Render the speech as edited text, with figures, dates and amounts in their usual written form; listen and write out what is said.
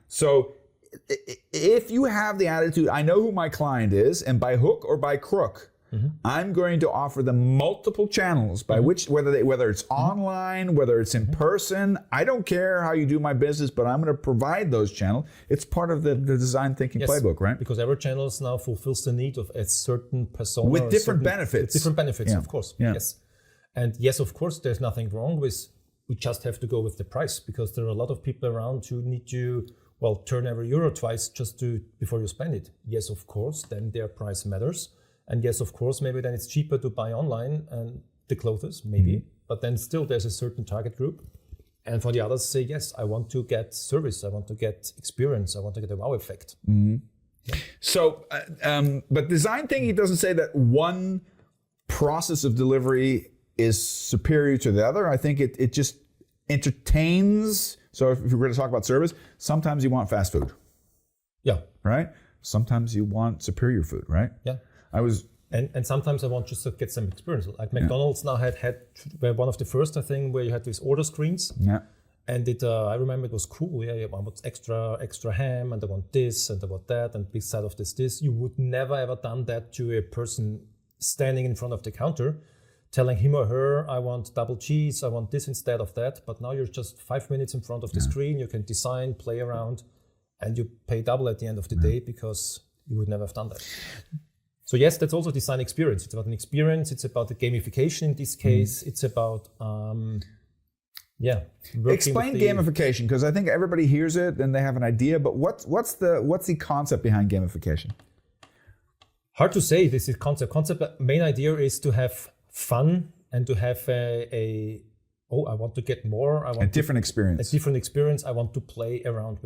So if you have the attitude, I know who my client is, and by hook or by crook, I'm going to offer them multiple channels by which, whether it's online, whether it's in person, I don't care how you do my business, but I'm going to provide those channels. It's part of the design thinking playbook, right? Because every channel now fulfills the need of a certain persona. With different benefits. With different benefits, of course. Yeah. Yes. And yes, of course, there's nothing wrong with, we just have to go with the price, because there are a lot of people around who need to, turn every euro twice just before you spend it. Yes, of course, then their price matters. And yes, of course, maybe then it's cheaper to buy online and the clothes, maybe. But then still there's a certain target group. And for the others say, yes, I want to get service, I want to get experience, I want to get a wow effect. Yeah. So, but design thinking doesn't say that one process of delivery is superior to the other. I think it just entertains. So if we're going to talk about service, sometimes you want fast food. Yeah. Right? Sometimes you want superior food, right? Yeah. And sometimes I want just to get some experience. Like McDonald's now had one of the first, I think, where you had these order screens. Yeah. And I remember it was cool. Yeah, I want extra ham, and I want this, and I want that, and big side of this. You would never ever done that to a person standing in front of the counter, telling him or her, I want double cheese, I want this instead of that. But now you're just 5 minutes in front of the screen. You can design, play around, and you pay double at the end of the day because you would never have done that. So yes, that's also design experience. It's about an experience. It's about the gamification in this case. It's about, Explain gamification, because I think everybody hears it and they have an idea. But what's the concept behind gamification? Hard to say. This is concept. Main idea is to have fun and to have I want to get more. I want a different experience. A different experience. I want to play around with